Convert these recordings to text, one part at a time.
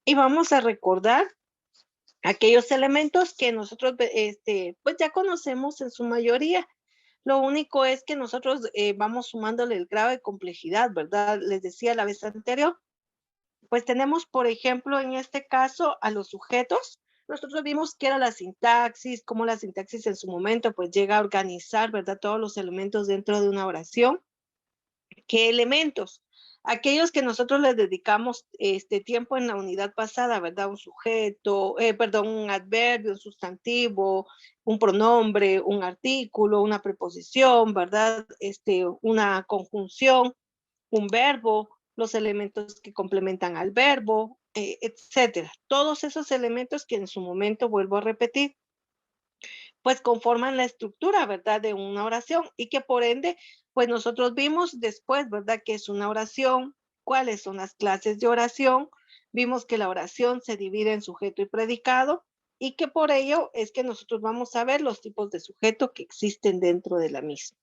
y vamos a recordar aquellos elementos que nosotros pues ya conocemos en su mayoría. Lo único es que nosotros vamos sumándole el grado de complejidad, ¿verdad? Les decía la vez anterior, pues tenemos, por ejemplo, en este caso, a los sujetos. Nosotros vimos que era la sintaxis, cómo la sintaxis en su momento pues llega a organizar, ¿verdad? Todos los elementos dentro de una oración. ¿Qué elementos? Aquellos que nosotros les dedicamos este tiempo en la unidad pasada, ¿verdad? Un sujeto, perdón, un adverbio, un sustantivo, un pronombre, un artículo, una preposición, ¿verdad? Una conjunción, un verbo, los elementos que complementan al verbo, etcétera. Todos esos elementos que en su momento, vuelvo a repetir, pues conforman la estructura, ¿verdad? De una oración y que por ende, pues nosotros vimos después, ¿verdad? Que es una oración, cuáles son las clases de oración, vimos que la oración se divide en sujeto y predicado y que por ello es que nosotros vamos a ver los tipos de sujeto que existen dentro de la misma.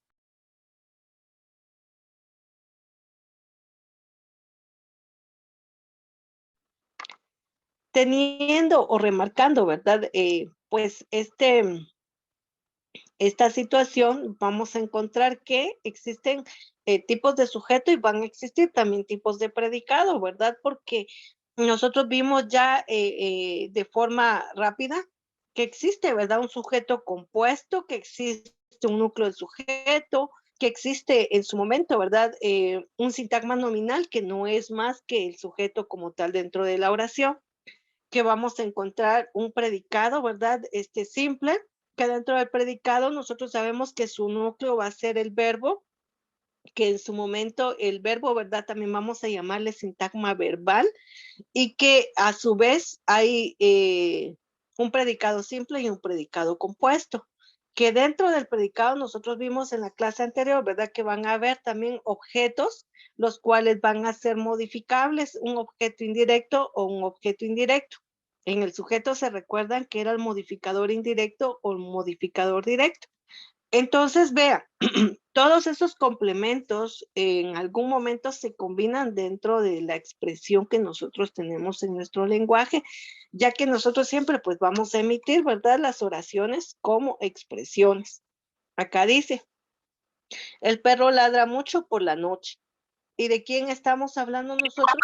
Teniendo o remarcando, ¿verdad? Pues esta situación, vamos a encontrar que existen tipos de sujeto y van a existir también tipos de predicado, ¿verdad? Porque nosotros vimos ya de forma rápida que existe, ¿verdad? Un sujeto compuesto, que existe un núcleo de sujeto, que existe en su momento, ¿verdad? Un sintagma nominal que no es más que el sujeto como tal dentro de la oración, que vamos a encontrar un predicado, ¿verdad? Simple, que dentro del predicado nosotros sabemos que su núcleo va a ser el verbo, que en su momento el verbo, ¿verdad? También vamos a llamarle sintagma verbal y que a su vez hay un predicado simple y un predicado compuesto. Que dentro del predicado nosotros vimos en la clase anterior, ¿verdad? Que van a haber también objetos, los cuales van a ser modificables, un objeto indirecto o un objeto indirecto. En el sujeto se recuerdan que era el modificador indirecto o el modificador directo. Entonces, vea, todos esos complementos en algún momento se combinan dentro de la expresión que nosotros tenemos en nuestro lenguaje, ya que nosotros siempre pues vamos a emitir, ¿verdad? Las oraciones como expresiones. Acá dice, el perro ladra mucho por la noche. ¿Y de quién estamos hablando nosotros?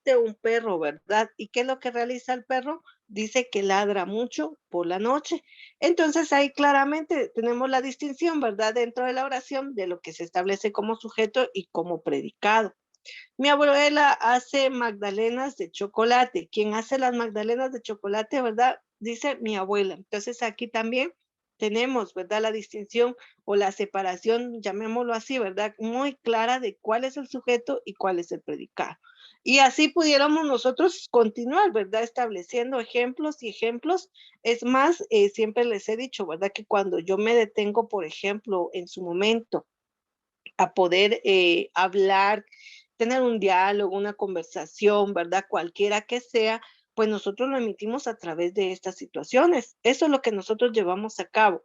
De un perro, ¿verdad? ¿Y qué es lo que realiza el perro? Dice que ladra mucho por la noche. Entonces ahí claramente tenemos la distinción, ¿verdad? Dentro de la oración de lo que se establece como sujeto y como predicado. Mi abuela hace magdalenas de chocolate. ¿Quién hace las magdalenas de chocolate, verdad? Dice mi abuela. Entonces aquí también tenemos, ¿verdad? La distinción o la separación, llamémoslo así, ¿verdad? Muy clara de cuál es el sujeto y cuál es el predicado. Y así pudiéramos nosotros continuar, ¿verdad? Estableciendo ejemplos y ejemplos. Es más, siempre les he dicho, ¿verdad? Que cuando yo me detengo, por ejemplo, en su momento, a poder hablar, tener un diálogo, una conversación, ¿verdad? Cualquiera que sea, pues nosotros lo emitimos a través de estas situaciones. Eso es lo que nosotros llevamos a cabo.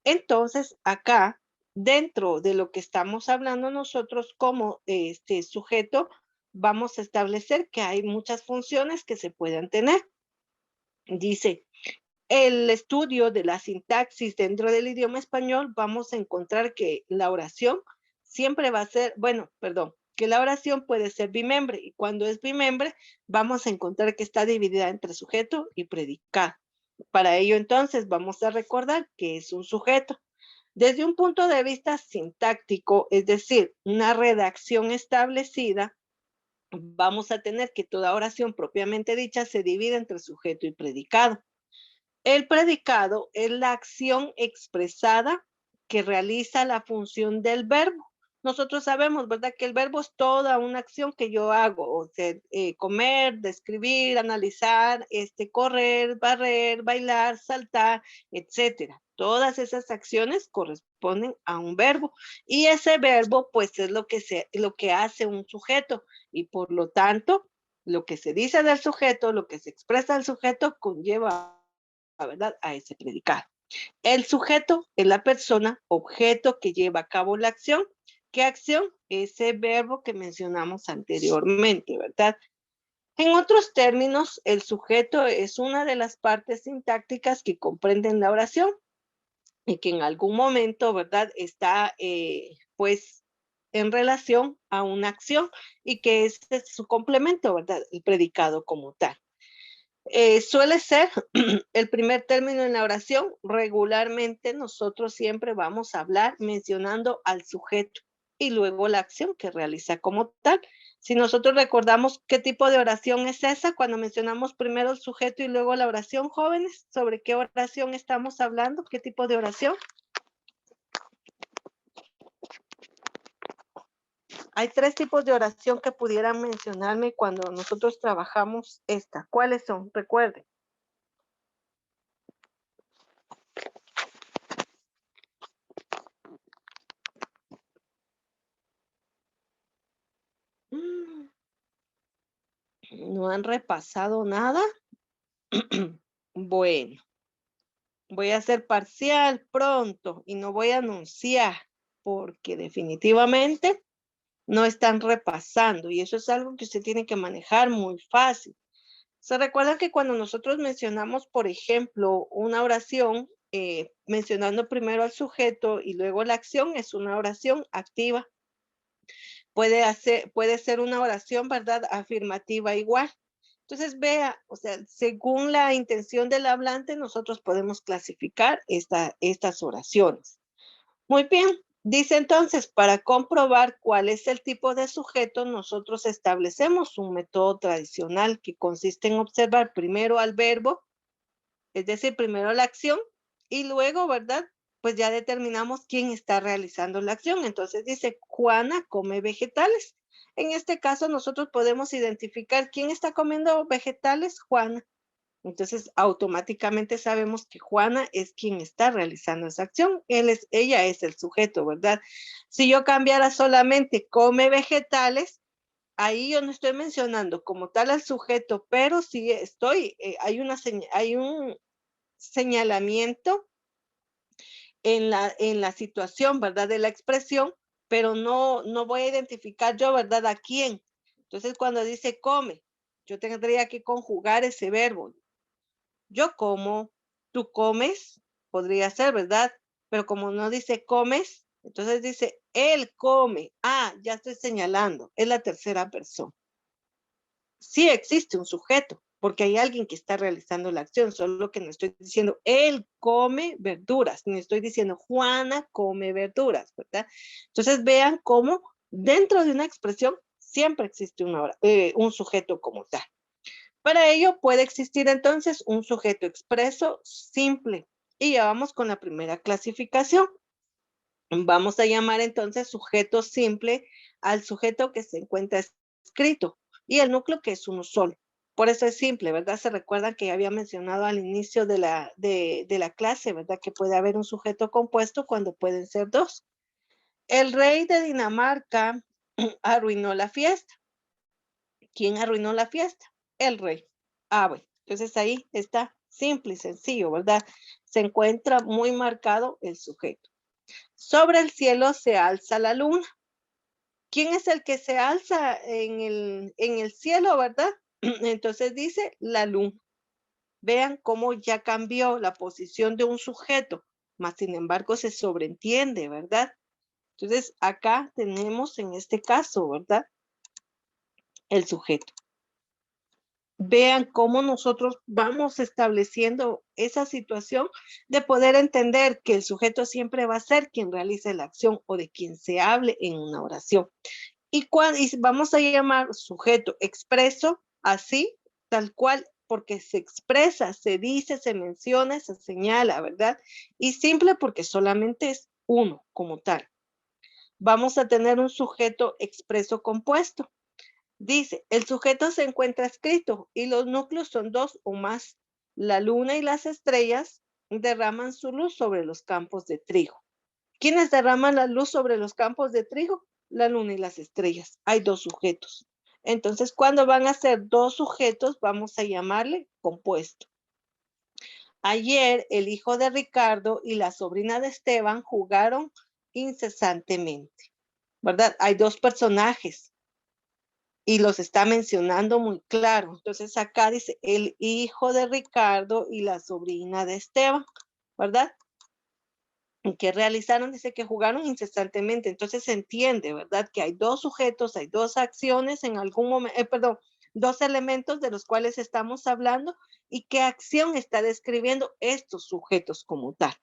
Entonces, acá, dentro de lo que estamos hablando nosotros como este sujeto, vamos a establecer que hay muchas funciones que se puedan tener. Dice, el estudio de la sintaxis dentro del idioma español, vamos a encontrar que la oración siempre va a ser, bueno, perdón, que la oración puede ser bimembre y cuando es bimembre vamos a encontrar que está dividida entre sujeto y predicado. Para ello entonces vamos a recordar que es un sujeto. Desde un punto de vista sintáctico, es decir, una redacción establecida, vamos a tener que toda oración propiamente dicha se divide entre sujeto y predicado. El predicado es la acción expresada que realiza la función del verbo. Nosotros sabemos, ¿verdad? Que el verbo es toda una acción que yo hago, o sea, comer, describir, analizar, correr, barrer, bailar, saltar, etcétera. Todas esas acciones corresponden a un verbo y ese verbo, pues, es lo que hace un sujeto y por lo tanto, lo que se dice del sujeto, lo que se expresa del sujeto, conlleva, ¿verdad? A ese predicado. El sujeto es la persona, objeto que lleva a cabo la acción. ¿Qué acción? Ese verbo que mencionamos anteriormente, ¿verdad? En otros términos, el sujeto es una de las partes sintácticas que comprenden la oración y que en algún momento, ¿verdad? Está, pues, en relación a una acción y que este es su complemento, ¿verdad? El predicado como tal. Suele ser el primer término en la oración. Regularmente nosotros siempre vamos a hablar mencionando al sujeto y luego la acción que realiza como tal. Si nosotros recordamos qué tipo de oración es esa, cuando mencionamos primero el sujeto y luego la oración, jóvenes, ¿sobre qué oración estamos hablando? ¿Qué tipo de oración? Hay tres tipos de oración que pudieran mencionarme cuando nosotros trabajamos esta. ¿Cuáles son? Recuerden. Mm, ¿No han repasado nada? Bueno, voy a hacer parcial pronto y no voy a anunciar porque definitivamente no están repasando y eso es algo que usted tiene que manejar muy fácil. ¿Se recuerda que cuando nosotros mencionamos, por ejemplo, una oración, mencionando primero al sujeto y luego la acción, es una oración activa? Puede ser una oración, ¿verdad? Afirmativa igual. Entonces, vea, o sea, según la intención del hablante, nosotros podemos clasificar estas oraciones. Muy bien, dice entonces, para comprobar cuál es el tipo de sujeto, nosotros establecemos un método tradicional que consiste en observar primero al verbo, es decir, primero la acción y luego, ¿verdad? Pues ya determinamos quién está realizando la acción. Entonces dice, Juana come vegetales. En este caso, nosotros podemos identificar quién está comiendo vegetales, Juana. Entonces, automáticamente sabemos que Juana es quien está realizando esa acción. Ella es el sujeto, ¿verdad? Si yo cambiara solamente come vegetales, ahí yo no estoy mencionando como tal al sujeto, pero sí estoy, hay un señalamiento en la situación, ¿verdad? De la expresión, pero no voy a identificar yo, ¿verdad? A quién. Entonces, cuando dice come, yo tendría que conjugar ese verbo. Yo como, tú comes, podría ser, ¿verdad? Pero como no dice comes, entonces dice él come. Ah, ya estoy señalando, es la tercera persona. Sí existe un sujeto, porque hay alguien que está realizando la acción, solo que no estoy diciendo él come verduras, ni estoy diciendo Juana come verduras, ¿verdad? Entonces vean cómo dentro de una expresión siempre existe un sujeto como tal. Para ello puede existir entonces un sujeto expreso simple. Y ya vamos con la primera clasificación. Vamos a llamar entonces sujeto simple al sujeto que se encuentra escrito y el núcleo que es uno solo. Por eso es simple, ¿verdad? Se recuerdan que ya había mencionado al inicio de la clase, ¿verdad? Que puede haber un sujeto compuesto cuando pueden ser dos. El rey de Dinamarca arruinó la fiesta. ¿Quién arruinó la fiesta? El rey. Ah, bueno, entonces ahí está simple y sencillo, ¿verdad? Se encuentra muy marcado el sujeto. Sobre el cielo se alza la luna. ¿Quién es el que se alza en el cielo, verdad? Entonces dice la luna. Vean cómo ya cambió la posición de un sujeto, mas sin embargo se sobreentiende, ¿verdad? Entonces acá tenemos en este caso, ¿verdad? El sujeto. Vean cómo nosotros vamos estableciendo esa situación de poder entender que el sujeto siempre va a ser quien realice la acción o de quien se hable en una oración. Y vamos a llamar sujeto expreso así, tal cual, porque se expresa, se dice, se menciona, se señala, ¿verdad? Y simple porque solamente es uno como tal. Vamos a tener un sujeto expreso compuesto. Dice, el sujeto se encuentra escrito y los núcleos son dos o más. La luna y las estrellas derraman su luz sobre los campos de trigo. ¿Quiénes derraman la luz sobre los campos de trigo? La luna y las estrellas. Hay dos sujetos. Entonces, cuando van a ser dos sujetos, vamos a llamarle compuesto. Ayer el hijo de Ricardo y la sobrina de Esteban jugaron incesantemente, ¿verdad? Hay dos personajes. y los está mencionando muy claro. Entonces acá dice el hijo de Ricardo y la sobrina de Esteban, ¿verdad? Que realizaron, dice que jugaron incesantemente. Entonces se entiende, ¿verdad? Que hay dos sujetos, hay dos acciones en algún momento, perdón, dos elementos de los cuales estamos hablando y qué acción está describiendo estos sujetos como tal.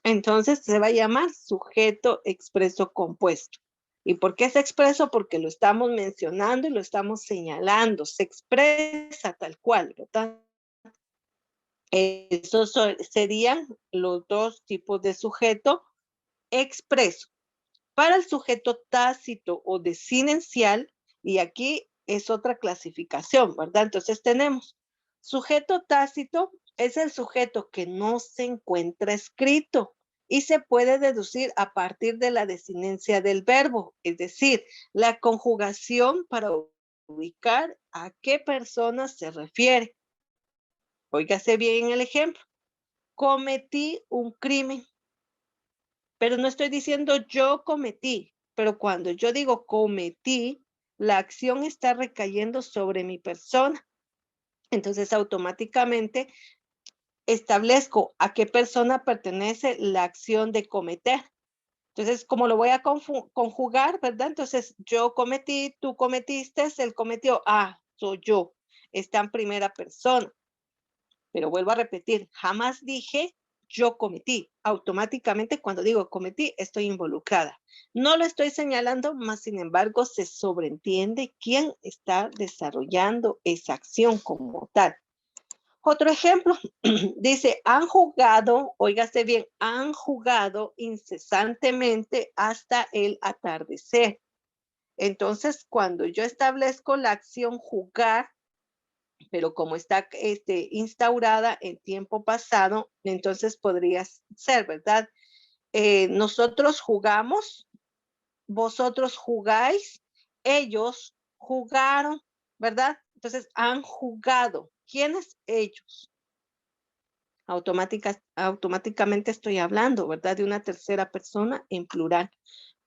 Entonces se va a llamar sujeto expreso compuesto. ¿Y por qué es expreso? Porque lo estamos mencionando y lo estamos señalando. Se expresa tal cual, ¿verdad? Esos serían los dos tipos de sujeto expreso. Para el sujeto tácito o desinencial, y aquí es otra clasificación, ¿verdad? Entonces tenemos sujeto tácito, es el sujeto que no se encuentra escrito y se puede deducir a partir de la desinencia del verbo, es decir, la conjugación para ubicar a qué persona se refiere. Óigase bien el ejemplo. Cometí un crimen, pero no estoy diciendo yo cometí, pero cuando yo digo cometí, la acción está recayendo sobre mi persona. Entonces automáticamente establezco a qué persona pertenece la acción de cometer. Entonces, como lo voy a conjugar, ¿verdad? Entonces, yo cometí, tú cometiste, él cometió, soy yo. Está en primera persona. Pero vuelvo a repetir, jamás dije yo cometí. Automáticamente cuando digo cometí, estoy involucrada. No lo estoy señalando, más sin embargo se sobreentiende quién está desarrollando esa acción como tal. Otro ejemplo, dice, han jugado, óigase bien, han jugado incesantemente hasta el atardecer. Entonces, cuando yo establezco la acción jugar, pero como está instaurada en tiempo pasado, entonces podría ser, ¿verdad? Nosotros jugamos, vosotros jugáis, ellos jugaron, ¿verdad? Entonces han jugado. ¿Quiénes ellos? Automáticamente estoy hablando, ¿verdad? De una tercera persona en plural,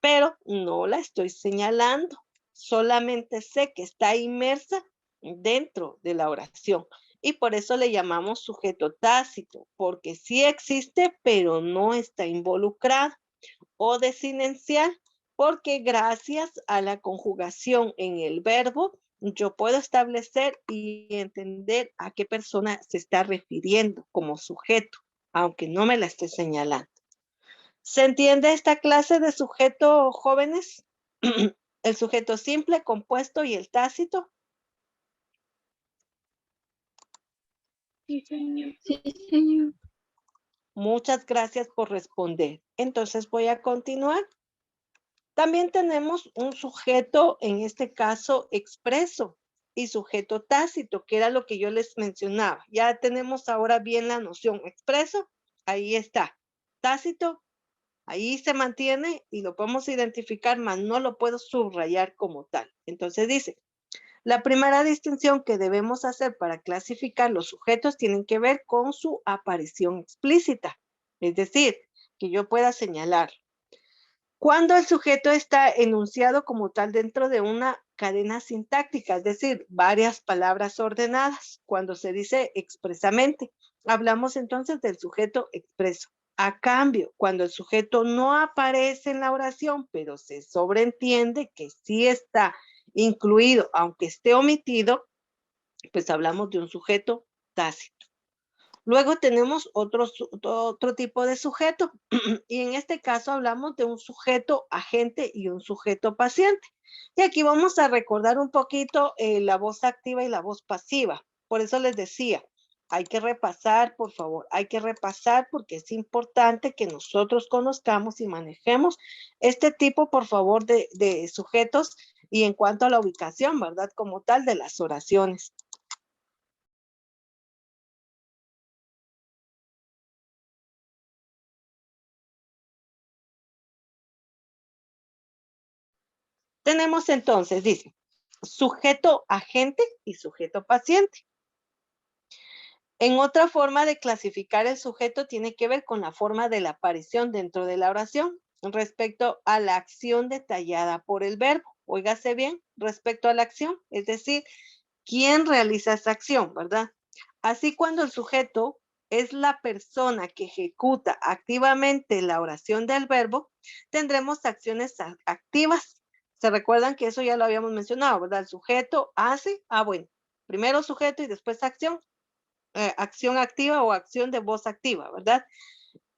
pero no la estoy señalando. Solamente sé que está inmersa dentro de la oración. Y por eso le llamamos sujeto tácito, porque sí existe, pero no está involucrado. O desinencial, porque gracias a la conjugación en el verbo, yo puedo establecer y entender a qué persona se está refiriendo como sujeto, aunque no me la esté señalando. ¿Se entiende esta clase de sujeto, jóvenes? El sujeto simple, compuesto y el tácito. Sí, señor. Sí, señor. Muchas gracias por responder. Entonces voy a continuar. También tenemos un sujeto, en este caso, expreso y sujeto tácito, que era lo que yo les mencionaba. Ya tenemos ahora bien la noción expreso, ahí está. Tácito, ahí se mantiene y lo podemos identificar, mas no lo puedo subrayar como tal. Entonces dice, la primera distinción que debemos hacer para clasificar los sujetos tienen que ver con su aparición explícita, es decir, que yo pueda señalar. Cuando el sujeto está enunciado como tal dentro de una cadena sintáctica, es decir, varias palabras ordenadas, cuando se dice expresamente, hablamos entonces del sujeto expreso. A cambio, cuando el sujeto no aparece en la oración, pero se sobreentiende que sí está incluido, aunque esté omitido, pues hablamos de un sujeto tácito. Luego tenemos otro tipo de sujeto y en este caso hablamos de un sujeto agente y un sujeto paciente. Y aquí vamos a recordar un poquito la voz activa y la voz pasiva. Por eso les decía, hay que repasar, por favor, hay que repasar porque es importante que nosotros conozcamos y manejemos este tipo, por favor, de sujetos y en cuanto a la ubicación, ¿verdad? Como tal de las oraciones. Tenemos entonces, dice, sujeto agente y sujeto paciente. En otra forma de clasificar el sujeto tiene que ver con la forma de la aparición dentro de la oración respecto a la acción detallada por el verbo. óigase bien, respecto a la acción, es decir, quién realiza esa acción, ¿verdad? Así cuando el sujeto es la persona que ejecuta activamente la oración del verbo, tendremos acciones activas. Se recuerdan que eso ya lo habíamos mencionado, ¿verdad? El sujeto hace, bueno, primero sujeto y después acción, acción activa o acción de voz activa, ¿verdad?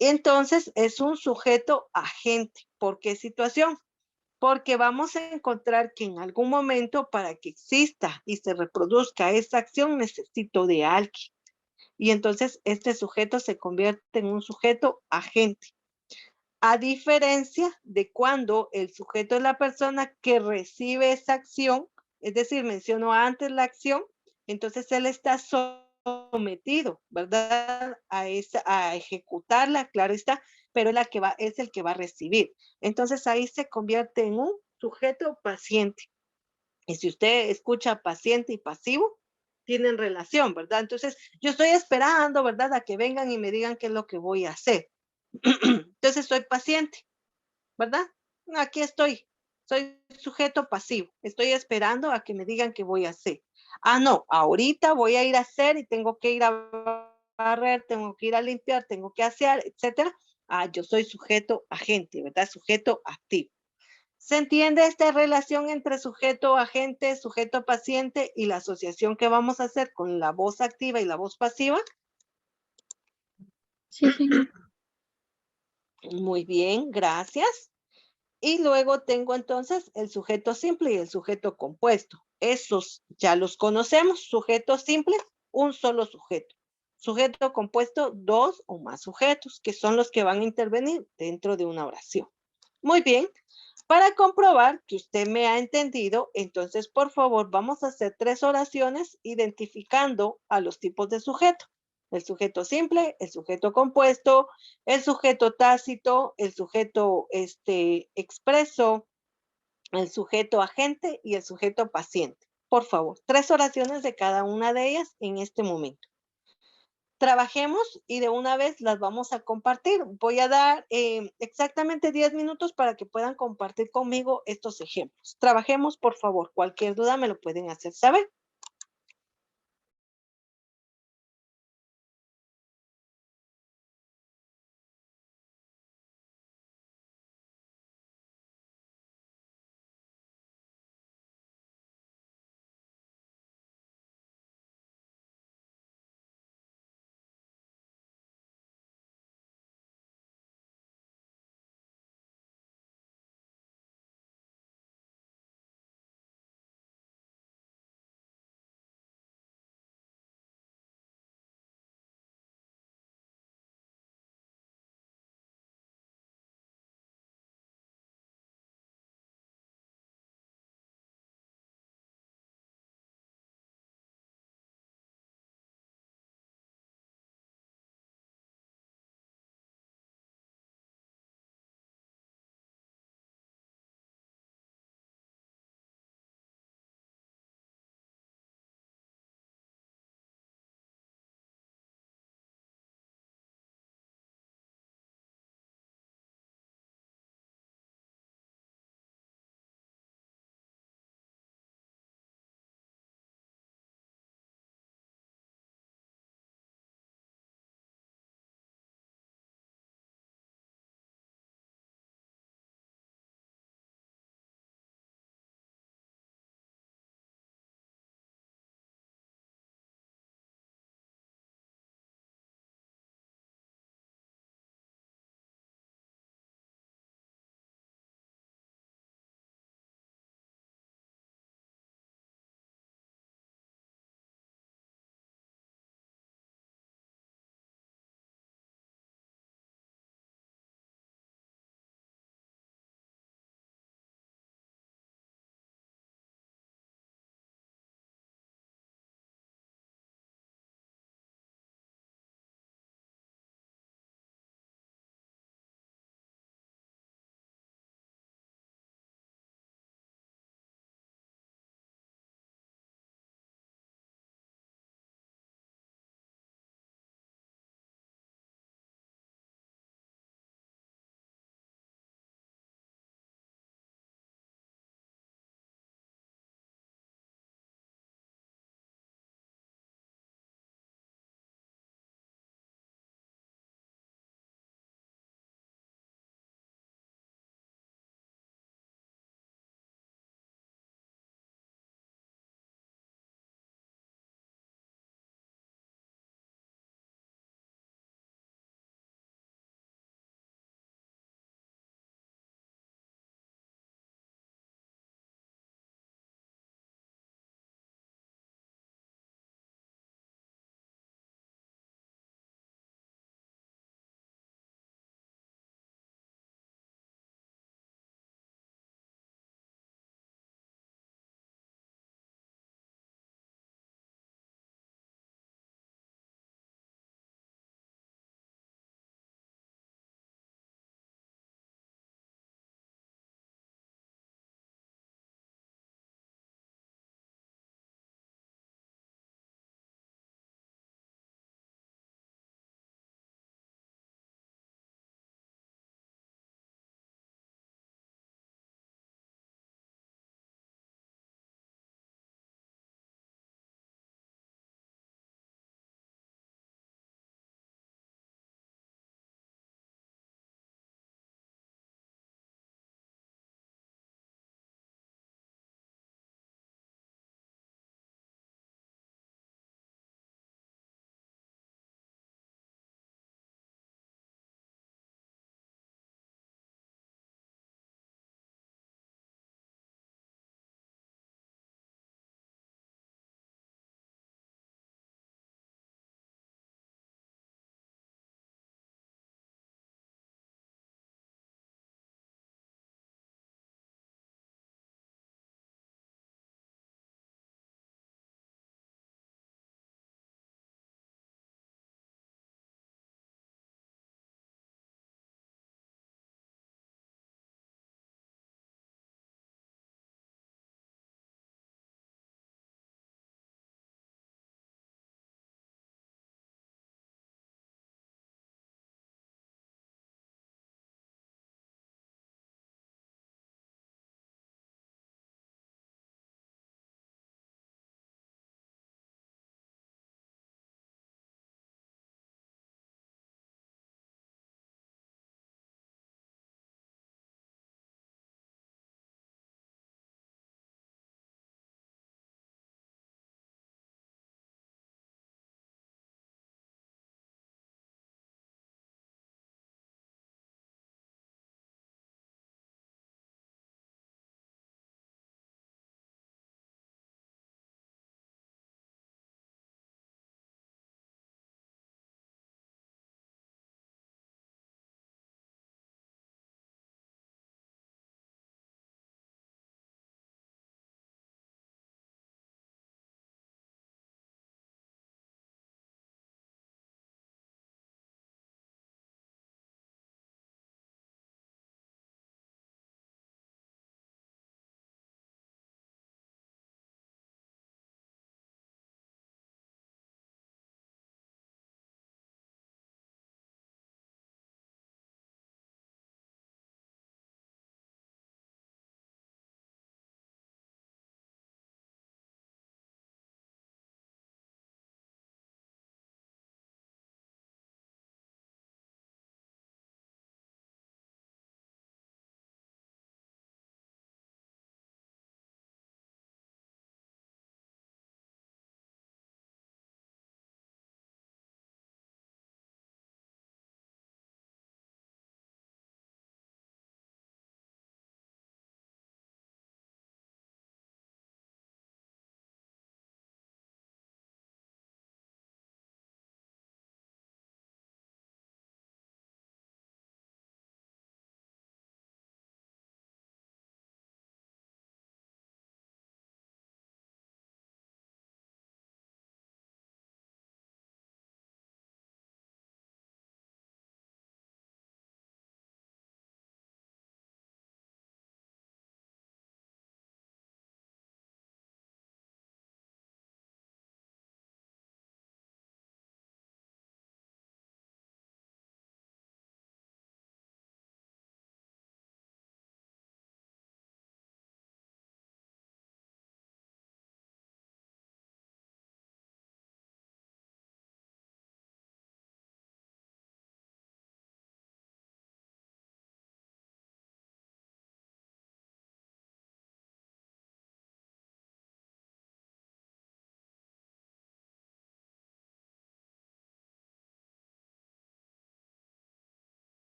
Entonces es un sujeto agente. ¿Por qué situación? Porque vamos a encontrar que en algún momento para que exista y se reproduzca esa acción necesito de alguien. Y entonces este sujeto se convierte en un sujeto agente. A diferencia de cuando el sujeto es la persona que recibe esa acción, es decir, mencionó antes la acción, entonces él está sometido, ¿verdad? A ejecutarla, claro está, pero es el que va a recibir. Entonces ahí se convierte en un sujeto paciente. Y si usted escucha paciente y pasivo, tienen relación, ¿verdad? Entonces, yo estoy esperando, ¿verdad? A que vengan y me digan qué es lo que voy a hacer. Entonces, soy paciente, ¿verdad? Aquí estoy. Soy sujeto pasivo. Estoy esperando a que me digan qué voy a hacer. No, ahorita voy a ir a hacer y tengo que ir a barrer, tengo que ir a limpiar, tengo que hacer, etcétera. Yo soy sujeto agente, ¿verdad? Sujeto activo. ¿Se entiende esta relación entre sujeto agente, sujeto paciente y la asociación que vamos a hacer con la voz activa y la voz pasiva? Sí, señor. Muy bien, gracias. Y luego tengo entonces el sujeto simple y el sujeto compuesto. Esos ya los conocemos. Sujeto simple, un solo sujeto. Sujeto compuesto, dos o más sujetos, que son los que van a intervenir dentro de una oración. Muy bien. Para comprobar que usted me ha entendido, entonces, por favor, vamos a hacer 3 oraciones identificando a los tipos de sujeto. El sujeto simple, el sujeto compuesto, el sujeto tácito, el sujeto expreso, el sujeto agente y el sujeto paciente. Por favor, 3 oraciones de cada una de ellas en este momento. Trabajemos y de una vez las vamos a compartir. Voy a dar exactamente 10 minutos para que puedan compartir conmigo estos ejemplos. Trabajemos, por favor. Cualquier duda me lo pueden hacer saber.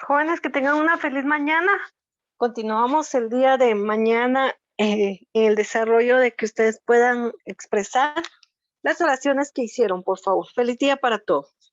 Jóvenes, que tengan una feliz mañana. Continuamos el día de mañana en el desarrollo de que ustedes puedan expresar las oraciones que hicieron, por favor. Feliz día para todos.